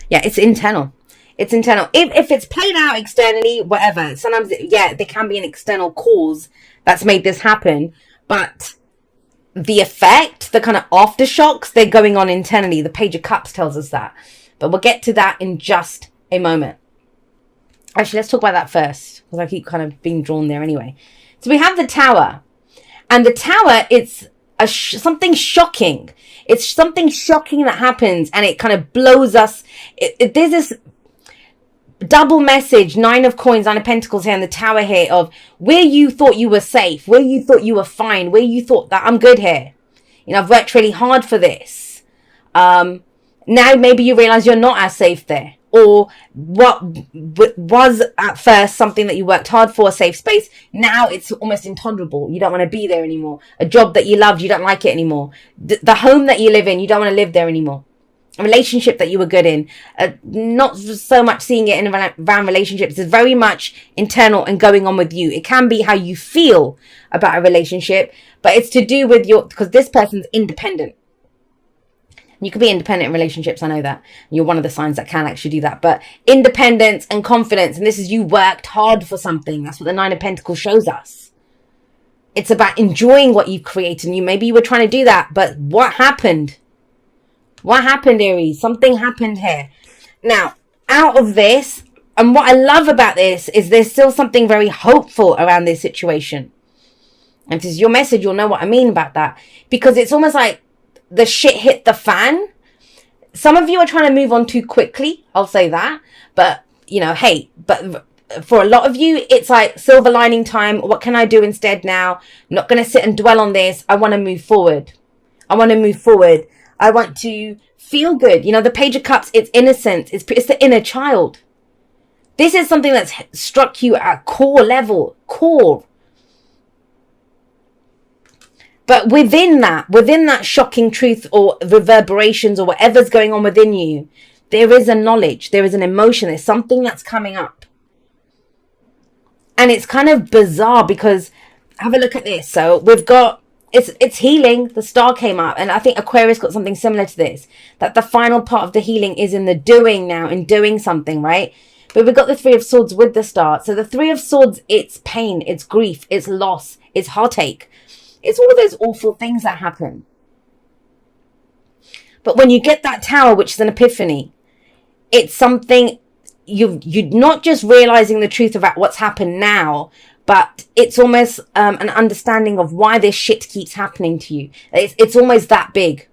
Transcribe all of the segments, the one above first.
Yeah, it's internal. It's internal. If it's played out externally, whatever. Sometimes, yeah, there can be an external cause that's made this happen, but the effect, the kind of aftershocks, they're going on internally. The Page of Cups tells us that. But we'll get to that in just a moment. Actually, let's talk about that first, because I keep kind of being drawn there anyway. So we have the Tower. And the Tower, it's something shocking. It's something shocking that happens, and it kind of blows us. There's this double message, 9 of Coins, 9 of Pentacles here, and the Tower here, of where you thought you were safe, where you thought you were fine, where you thought that I'm good here. You know, I've worked really hard for this. Now maybe you realize you're not as safe there. Or what was at first something that you worked hard for, a safe space, now it's almost intolerable. You don't want to be there anymore. A job that you loved, you don't like it anymore. The home that you live in, you don't want to live there anymore. A relationship that you were good in, not so much seeing it in around relationships. It's very much internal and going on with you. It can be how you feel about a relationship, but it's to do with because this person's independent. You can be independent in relationships, I know that. You're one of the signs that can actually do that. But independence and confidence, and this is you worked hard for something. That's what the 9 of Pentacles shows us. It's about enjoying what you've created. And maybe you were trying to do that, but what happened? What happened, Aries? Something happened here. Now, out of this, and what I love about this is there's still something very hopeful around this situation. And if this is your message, you'll know what I mean about that. Because it's almost like the shit hit the fan. Some of you are trying to move on too quickly. I'll say that. But, you know, hey, but for a lot of you, it's like silver lining time. What can I do instead now? I'm not going to sit and dwell on this. I want to move forward. I want to move forward. I want to feel good. You know, the Page of Cups, it's innocence. It's the inner child. This is something that's struck you at core level. Core. But within that shocking truth or reverberations or whatever's going on within you, there is a knowledge, there is an emotion, there's something that's coming up. And it's kind of bizarre because, have a look at this. So we've got, it's healing. The star came up, and I think Aquarius got something similar to this. That the final part of the healing is in the doing now, in doing something, right? But we've got the 3 of Swords with the star. So the 3 of Swords, it's pain, it's grief, it's loss, it's heartache. It's all of those awful things that happen. But when you get that Tower, which is an epiphany, it's something you're not just realizing the truth about what's happened now, but it's almost an understanding of why this shit keeps happening to you. It's almost that big.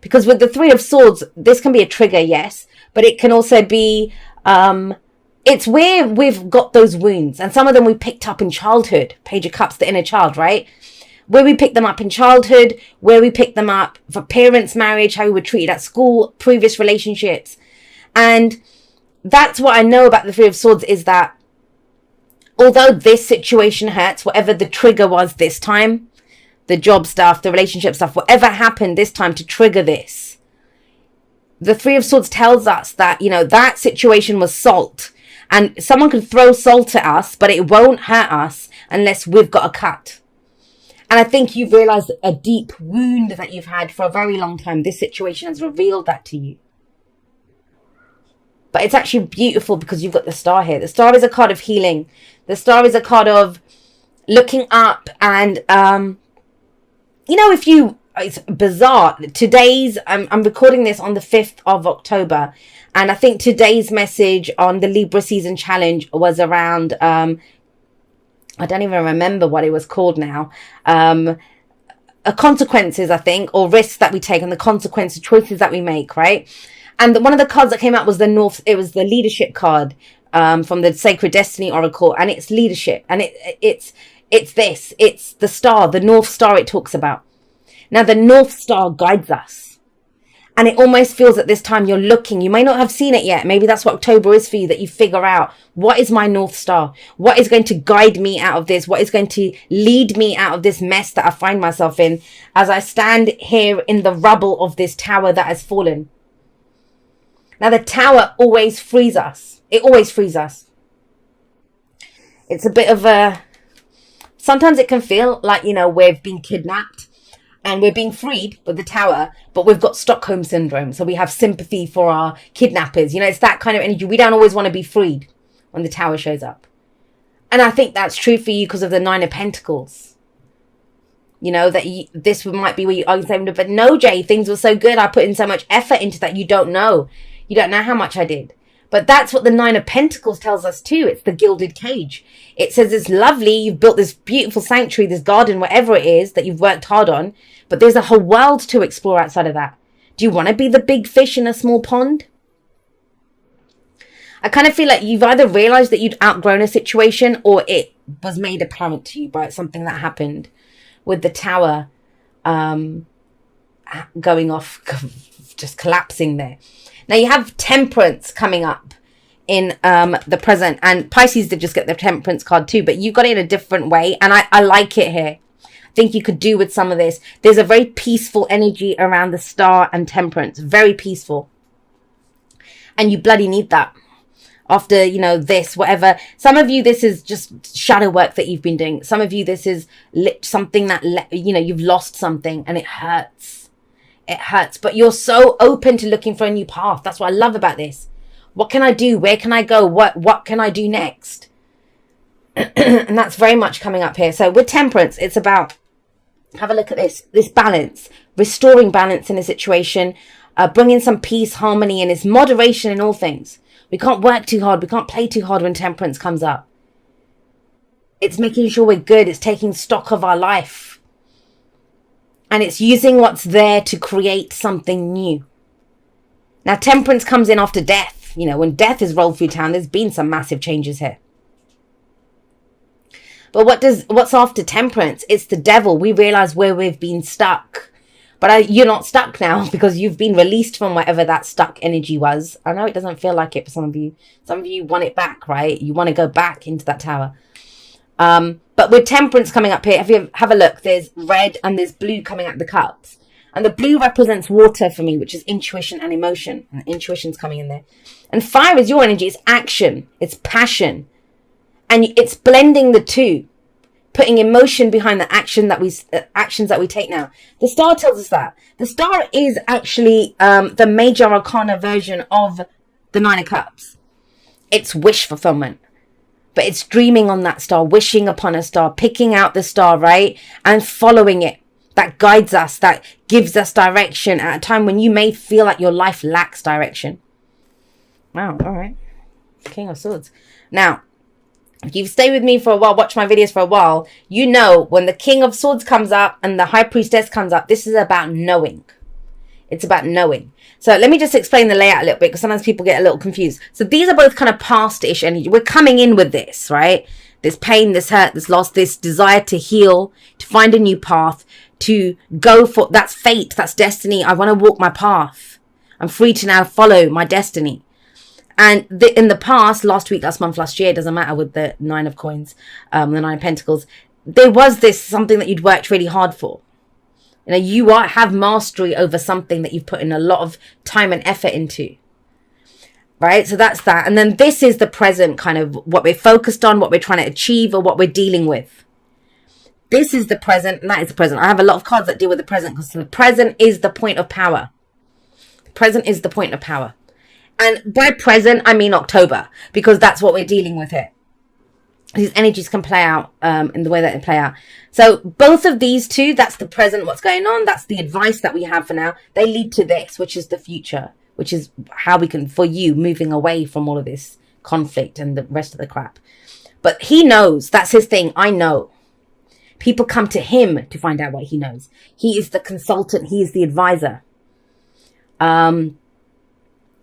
Because with the 3 of Swords, this can be a trigger, yes, but it can also be, it's where we've got those wounds. And some of them we picked up in childhood. Page of Cups, the inner child, right? Where we picked them up in childhood, where we picked them up for parents' marriage, how we were treated at school, previous relationships. And that's what I know about the 3 of Swords, is that although this situation hurts, whatever the trigger was this time, the job stuff, the relationship stuff, whatever happened this time to trigger this, the 3 of Swords tells us that, you know, that situation was salt. And someone can throw salt at us, but it won't hurt us unless we've got a cut. And I think you've realized a deep wound that you've had for a very long time. This situation has revealed that to you. But it's actually beautiful because you've got the star here. The star is a card of healing. The star is a card of looking up and, you know, it's bizarre. I'm recording this on the 5th of October. And I think today's message on the Libra Season Challenge was around, I don't even remember what it was called now. Consequences, I think, or risks that we take and the consequences, choices that we make, right? And one of the cards that came out was the leadership card from the Sacred Destiny Oracle, and it's leadership. And it's the star, the North Star it talks about. Now, the North Star guides us. And it almost feels at this time you're looking. You may not have seen it yet. Maybe that's what October is for you, that you figure out, what is my North Star? What is going to guide me out of this? What is going to lead me out of this mess that I find myself in as I stand here in the rubble of this tower that has fallen? Now, the tower always frees us. It always frees us. It's a bit of a... Sometimes it can feel like, you know, we've been kidnapped. and we're being freed with the Tower, but we've got Stockholm syndrome. So we have sympathy for our kidnappers. You know, it's that kind of energy. We don't always want to be freed when the Tower shows up. And I think that's true for you because of the Nine of Pentacles. You know, that this might be where you are saying, but no, Jay, things were so good. I put in so much effort into that. You don't know. You don't know how much I did. But that's what the Nine of Pentacles tells us too. It's the gilded cage. It says it's lovely. You've built this beautiful sanctuary, this garden, whatever it is that you've worked hard on. But there's a whole world to explore outside of that. Do you want to be the big fish in a small pond? I kind of feel like you've either realized that you'd outgrown a situation or it was made apparent to you by something that happened with the Tower going off, just collapsing there. Now you have Temperance coming up in the present, and Pisces did just get the Temperance card too, but you got it in a different way, and I like it here. I think you could do with some of this. There's a very peaceful energy around the Star and Temperance, very peaceful, and you bloody need that. After, you know, this, whatever. Some of you, this is just shadow work that you've been doing. Some of you, this is something that, you know, you've lost something and it hurts. It hurts. But you're so open to looking for a new path. That's what I love about this. What can I do? Where can I go? What can I do next? And that's very much coming up here. So with Temperance, it's about, have a look at this balance. Restoring balance in a situation. Bringing some peace, harmony, and it's moderation in all things. We can't work too hard. We can't play too hard when Temperance comes up. It's making sure we're good. It's taking stock of our life. And it's using what's there to create something new. Now, Temperance comes in after death. You know, when death is rolled through town, there's been some massive changes here. But what's after Temperance? It's the devil. We realize where we've been stuck. But you're not stuck now because you've been released from whatever that stuck energy was. I know it doesn't feel like it for some of you. Some of you want it back, right? You want to go back into that Tower. But with Temperance coming up here, have a look. There's red and there's blue coming out the cups. And the blue represents water for me, which is intuition and emotion. And intuition's coming in there. And fire is your energy. It's action. It's passion. And it's blending the two. Putting emotion behind the actions that we take now. The Star tells us that. The Star is actually the major arcana version of the Nine of Cups. It's wish fulfillment. But it's dreaming on that star, wishing upon a star, picking out the star, right? And following it. That guides us, that gives us direction at a time when you may feel like your life lacks direction. Wow, all right. King of Swords. Now, if you've stayed with me for a while, watched my videos for a while, you know when the King of Swords comes up and the High Priestess comes up, this is about knowing. It's about knowing. So let me just explain the layout a little bit because sometimes people get a little confused. So these are both kind of past-ish energy. We're coming in with this, right? This pain, this hurt, this loss, this desire to heal, to find a new path, to go for, that's fate, that's destiny. I want to walk my path. I'm free to now follow my destiny. And in the past, last week, last month, last year, doesn't matter with the Nine of Coins, the Nine of Pentacles, there was this something that you'd worked really hard for. You know, you have mastery over something that you've put in a lot of time and effort into. Right? So that's that. And then this is the present, kind of what we're focused on, what we're trying to achieve, or what we're dealing with. This is the present, and that is the present. I have a lot of cards that deal with the present because the present is the point of power. The present is the point of power. And by present, I mean October, because that's what we're dealing with here. These energies can play out in the way that they play out. So both of these two, that's the present, what's going on. That's the advice that we have for now. They lead to this, which is the future, which is how we can, for you, moving away from all of this conflict and the rest of the crap. But he knows. That's his thing. I know. People come to him to find out what he knows. He is the consultant. He is the advisor.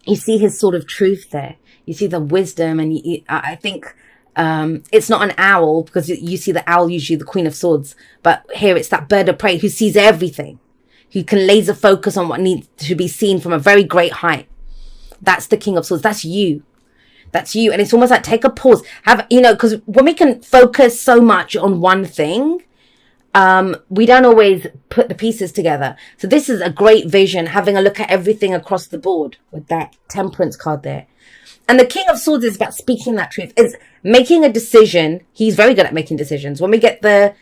You see his sort of truth there. You see the wisdom, and I think it's not an owl, because you see the owl, usually the Queen of Swords, but here it's that bird of prey who sees everything, who can laser focus on what needs to be seen from a very great height. That's the King of Swords. That's you. That's you. And it's almost like take a pause. Because when we can focus so much on one thing, we don't always put the pieces together. So this is a great vision, having a look at everything across the board with that Temperance card there. And the King of Swords is about speaking that truth. It's making a decision. He's very good at making decisions. When we get the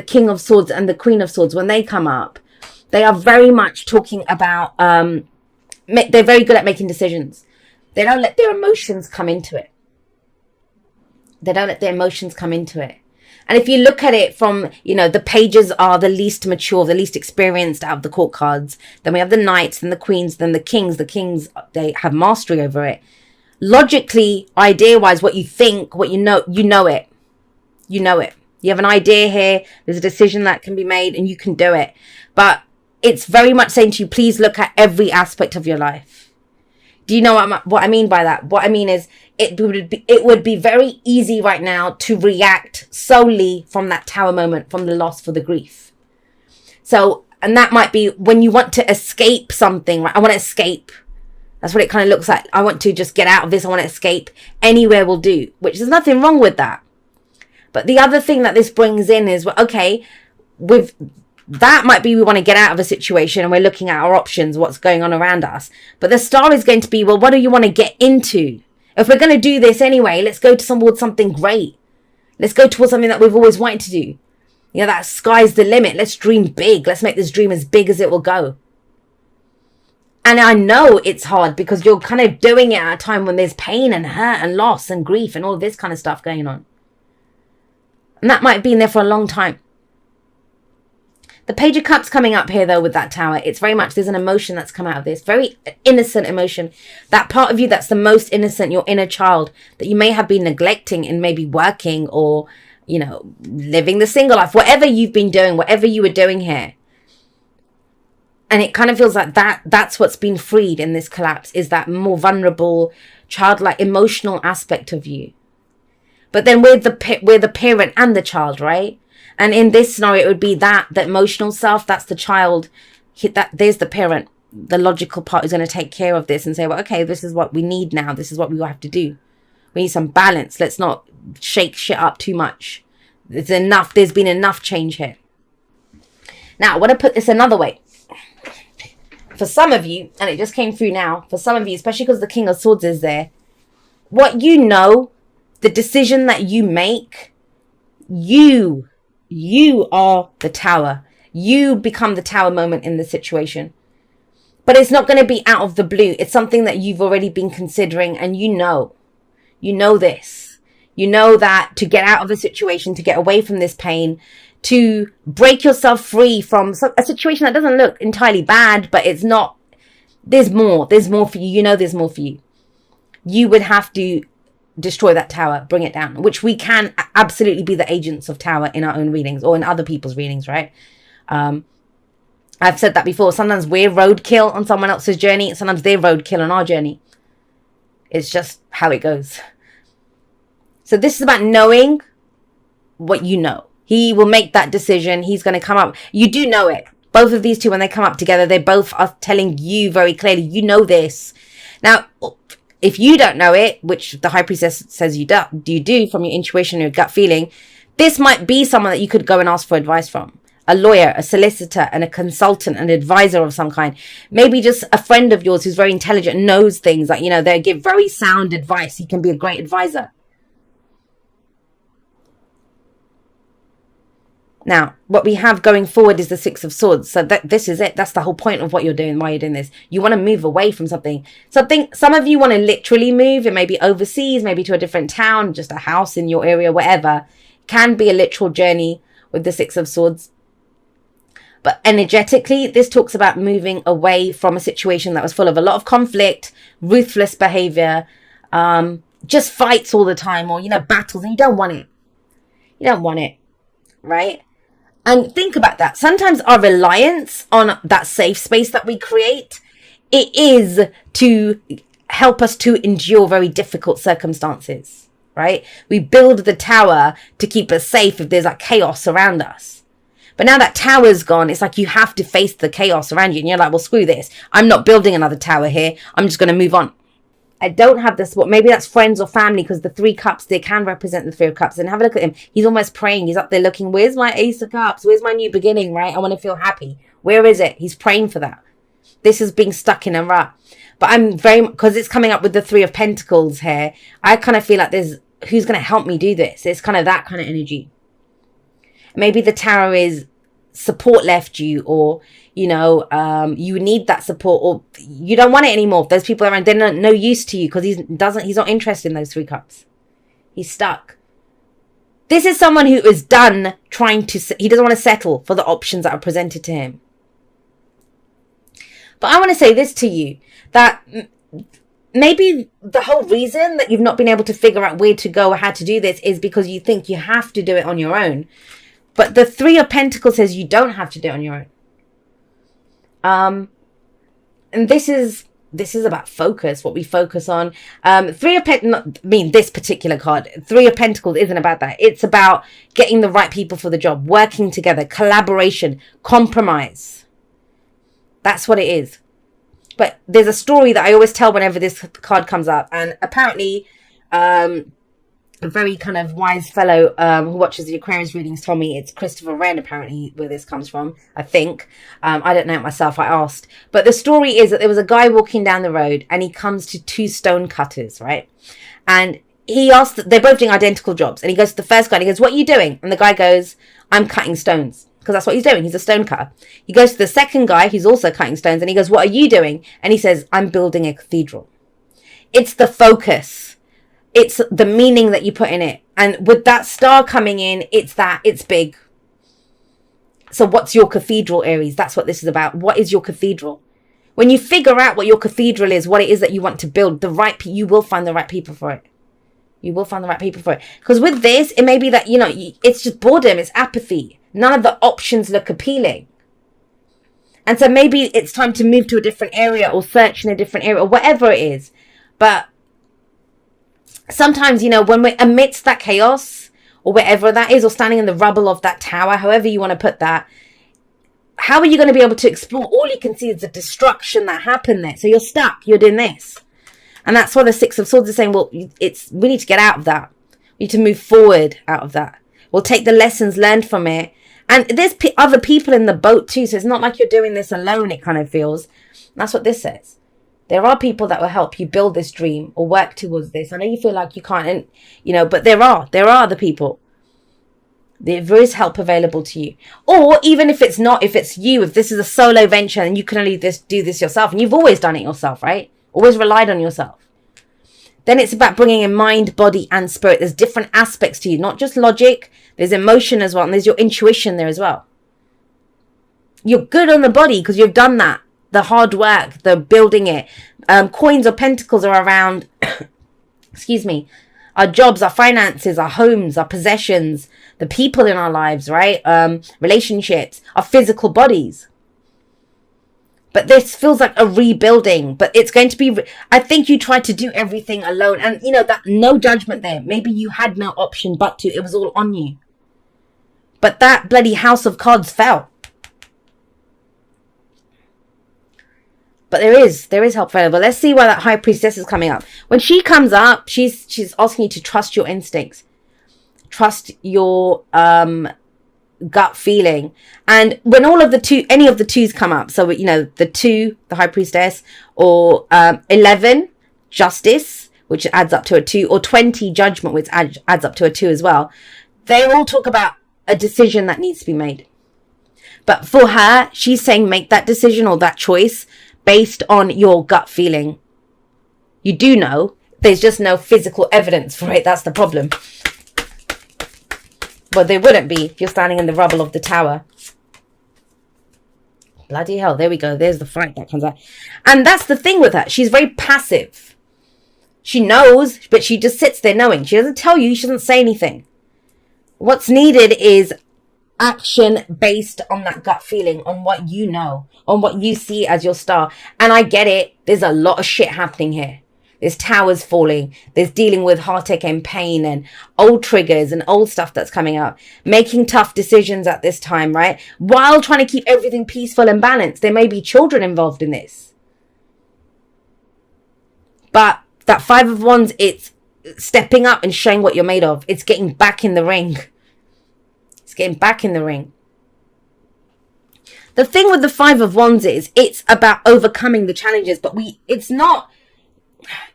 King of Swords and the Queen of Swords, when they come up, They are very much talking about, they're very good at making decisions. They don't let their emotions come into it. They don't let their emotions come into it. And if you look at it from, the pages are the least mature, the least experienced out of the court cards. Then we have the knights, then the queens, then the kings. The kings, they have mastery over it. Logically, idea-wise, what you think, what you know it. You know it. You have an idea here. There's a decision that can be made and you can do it. But it's very much saying to you, please look at every aspect of your life. Do you know what I mean by that? What I mean is it would be very easy right now to react solely from that tower moment, from the loss, for the grief. So, and that might be when you want to escape something, right? I want to escape. That's what it kind of looks like. I want to just get out of this. I want to escape. Anywhere will do, which there's nothing wrong with that. But the other thing that this brings in is, okay, with that might be we want to get out of a situation and we're looking at our options, what's going on around us. But the star is going to be, well, what do you want to get into? If we're going to do this anyway, let's go towards something great. Let's go towards something that we've always wanted to do. That sky's the limit. Let's dream big. Let's make this dream as big as it will go. And I know it's hard because you're kind of doing it at a time when there's pain and hurt and loss and grief and all this kind of stuff going on. And that might have been there for a long time. The Page of Cups coming up here, though, with that tower, it's very much, there's an emotion that's come out of this. Very innocent emotion. That part of you that's the most innocent, your inner child, that you may have been neglecting in maybe working or, living the single life. Whatever you've been doing, whatever you were doing here. And it kind of feels like that's what's been freed in this collapse, is that more vulnerable, childlike, emotional aspect of you. But then we're the parent and the child, right? And in this scenario, it would be that emotional self, that's the child. There's the parent, the logical part who's going to take care of this and say, well, okay, this is what we need now. This is what we have to do. We need some balance. Let's not shake shit up too much. There's enough. There's been enough change here. Now, I want to put this another way. For some of you, and it just came through now, for some of you, especially because the King of Swords is there, what you know, the decision that you make, you are the tower. You become the tower moment in the situation. But it's not going to be out of the blue. It's something that you've already been considering, and you know this. You know that to get out of a situation, to get away from this pain, to break yourself free from a situation that doesn't look entirely bad, but it's not. There's more for you. There's more for you. You would have to destroy that tower, bring it down, which we can absolutely be the agents of tower in our own readings or in other people's readings, right? I've said that before. Sometimes we're roadkill on someone else's journey. Sometimes they're roadkill on our journey. It's just how it goes. So this is about knowing what you know. He will make that decision. He's going to come up. You do know it. Both of these two, when they come up together, they both are telling you very clearly, you know this. Now, if you don't know it, which the High Priestess says you do from your intuition, your gut feeling, this might be someone that you could go and ask for advice from. A lawyer, a solicitor, and a consultant, an advisor of some kind. Maybe just a friend of yours who's very intelligent, knows things, like, they give very sound advice. He can be a great advisor. Now, what we have going forward is the Six of Swords. So this is it. That's the whole point of what you're doing, why you're doing this. You want to move away from something. Some of you want to literally move. It may be overseas, maybe to a different town, just a house in your area, whatever. It can be a literal journey with the Six of Swords. But energetically, this talks about moving away from a situation that was full of a lot of conflict, ruthless behavior, just fights all the time, or, battles, and you don't want it. You don't want it, right? And think about that. Sometimes our reliance on that safe space that we create, it is to help us to endure very difficult circumstances, right? We build the tower to keep us safe if there's like chaos around us. But now that tower's gone, it's like you have to face the chaos around you. And you're like, well, screw this. I'm not building another tower here. I'm just going to move on. I don't have this, but maybe that's friends or family, because the 3 cups, they can represent the 3 of cups. And have a look at him. He's almost praying. He's up there looking, where's my Ace of Cups? Where's my new beginning, right? I want to feel happy. Where is it? He's praying for that. This is being stuck in a rut. But I'm because it's coming up with the 3 of Pentacles here. I kind of feel like who's going to help me do this? It's kind of that kind of energy. Maybe the tower is support left you, or you know, you need that support, or you don't want it anymore. Those people around, they're no use to you because he's not interested in those 3 cups. He's stuck. This is someone who is done trying to, he doesn't want to settle for the options that are presented to him. But I want to say this to you, that maybe the whole reason that you've not been able to figure out where to go or how to do this is because you think you have to do it on your own. But the 3 of Pentacles says you don't have to do it on your own. And this is about focus, what we focus on. 3 of Pentacles, this particular card, 3 of Pentacles isn't about that. It's about getting the right people for the job, working together, collaboration, compromise. That's what it is. But there's a story that I always tell whenever this card comes up. And apparently, a very kind of wise fellow who watches the Aquarius readings told me it's Christopher Wren, apparently, where this comes from, I think. I don't know it myself, I asked. But the story is that there was a guy walking down the road and he comes to 2 stone cutters, right? And he asked, they're both doing identical jobs. And he goes to the first guy and he goes, "What are you doing?" And the guy goes, "I'm cutting stones." Because that's what he's doing. He's a stone cutter. He goes to the second guy who's also cutting stones and he goes, "What are you doing?" And he says, "I'm building a cathedral." It's the focus. It's the meaning that you put in it. And with that star coming in, it's big. So what's your cathedral, Aries? That's what this is about. What is your cathedral? When you figure out what your cathedral is, what it is that you want to build, you will find the right people for it. You will find the right people for it. Because with this, it may be that, it's just boredom. It's apathy. None of the options look appealing. And so maybe it's time to move to a different area or search in a different area or whatever it is. But sometimes, when we're amidst that chaos or wherever that is, or standing in the rubble of that tower, however you want to put that, how are you going to be able to explore? All you can see is the destruction that happened there. So you're stuck. You're doing this. And that's why the 6 of Swords is saying, well, we need to get out of that. We need to move forward out of that. We'll take the lessons learned from it. And there's other people in the boat too. So it's not like you're doing this alone, it kind of feels. And that's what this says. There are people that will help you build this dream or work towards this. I know you feel like you can't, but there are other people. There is help available to you. Or even if it's not, if it's you, if this is a solo venture and you can only do this yourself, and you've always done it yourself, right? Always relied on yourself. Then it's about bringing in mind, body, and spirit. There's different aspects to you, not just logic. There's emotion as well, and there's your intuition there as well. You're good on the body because you've done that. The hard work, the building it. Coins or pentacles are around, excuse me, our jobs, our finances, our homes, our possessions, the people in our lives, right? Relationships, our physical bodies. But this feels like a rebuilding, but it's going to be, I think you tried to do everything alone. And that no judgment there. Maybe you had no option but to, it was all on you. But that bloody House of Cards fell. But there is help available. Let's see why that High Priestess is coming up. When she comes up, she's asking you to trust your instincts. Trust your, gut feeling. And when any of the 2s come up, so the 2, the High Priestess, or 11, Justice, which adds up to a 2, or 20, Judgment, which adds up to a 2 as well, they all talk about a decision that needs to be made. But for her, she's saying make that decision or that choice based on your gut feeling. You do know, there's just no physical evidence for it. That's the problem. Well, there wouldn't be if you're standing in the rubble of the tower. Bloody hell, there we go. There's the fight that comes out. And that's the thing with her. She's very passive. She knows, but she just sits there knowing. She doesn't tell you. She doesn't say anything. What's needed is action based on that gut feeling, on what you know, on what you see as your star. And I get it. There's a lot of shit happening here. There's towers falling. There's dealing with heartache and pain and old triggers and old stuff that's coming up. Making tough decisions at this time, right? While trying to keep everything peaceful and balanced. There may be children involved in this. But that 5 of Wands, it's stepping up and showing what you're made of. It's getting back in the ring. It's getting back in the ring. The thing with the 5 of Wands is it's about overcoming the challenges. But it's not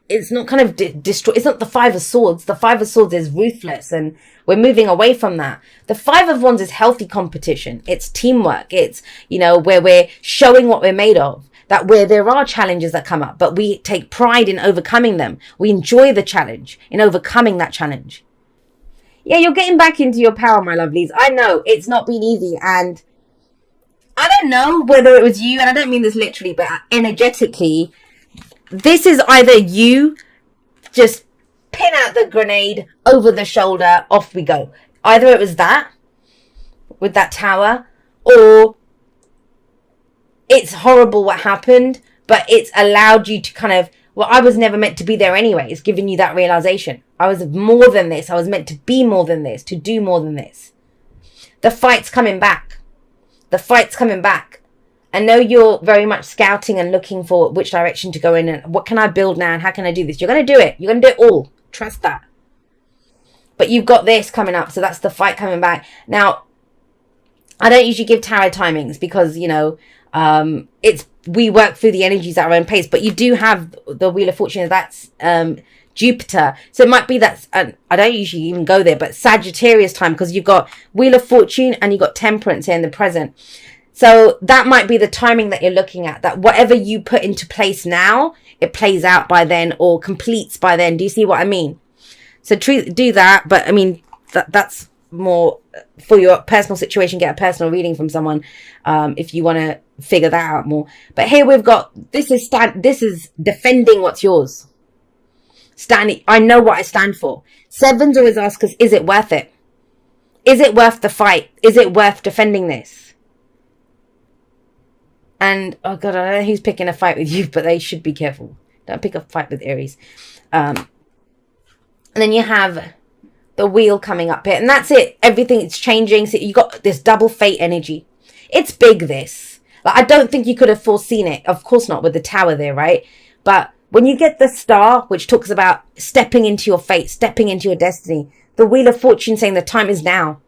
it's not kind of destroy. It's not the Five of Swords. The Five of Swords is ruthless, and we're moving away from that. The Five of Wands is healthy competition. It's teamwork. It's, you know, where we're showing what we're made of. That where there are challenges that come up, but we take pride in overcoming them. We enjoy the challenge in overcoming that challenge. Yeah, you're getting back into your power, my lovelies. I know it's not been easy, and I don't know whether it was you, and I don't mean this literally, but energetically, this is either you just pin out the grenade over the shoulder, off we go. Either it was that with that tower, or it's horrible what happened, but it's allowed you to kind of, well, I was never meant to be there anyway. It's giving you that realization. I was more than this. I was meant to be more than this, to do more than this. The fight's coming back. The fight's coming back. I know you're very much scouting and looking for which direction to go in and what can I build now and how can I do this. You're going to do it. You're going to do it all. Trust that. But you've got this coming up. So that's the fight coming back. Now, I don't usually give tarot timings because, you know, we work through the energies at our own pace, but you do have the Wheel of Fortune. That's Jupiter. So it might be that, I don't usually even go there, but Sagittarius time, because you've got Wheel of Fortune and you've got Temperance here in the present. So that might be the timing that you're looking at, that whatever you put into place now, it plays out by then or completes by then. Do you see what I mean? So do that. But I mean, that's more for your personal situation. Get a personal reading from someone if you want to figure that out more. But here we've got, this is defending what's yours. Standing, I know what I stand for. Sevens always ask us, is it worth it? Is it worth the fight? Is it worth defending this? And, oh God, I don't know who's picking a fight with you, but they should be careful. Don't pick a fight with Aries. And then you have the wheel coming up here. And that's it. Everything is changing. So you got this double fate energy. It's big, this. Like, I don't think you could have foreseen it. Of course not with the tower there, right? But when you get the star, which talks about stepping into your fate, stepping into your destiny, the Wheel of Fortune saying the time is now.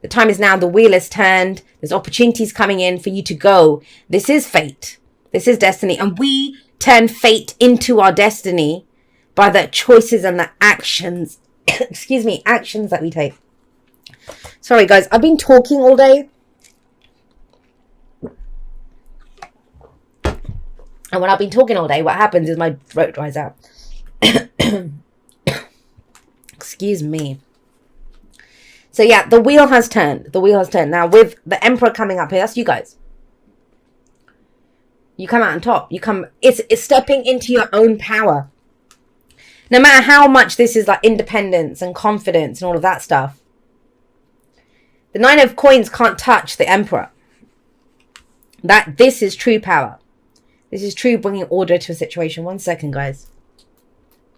The time is now. The wheel is turned. There's opportunities coming in for you to go. This is fate. This is destiny. And we turn fate into our destiny by the choices and the actions, excuse me, actions that we take. Sorry, guys. I've been talking all day. And when I've been talking all day, what happens is my throat dries out. Excuse me. So yeah, the wheel has turned. The wheel has turned. Now with the Emperor coming up here, that's you guys. You come out on top. It's stepping into your own power. No matter how much this is like independence and confidence and all of that stuff. The Nine of Coins can't touch the Emperor. This is true power. This is true bringing order to a situation. 1 second, guys.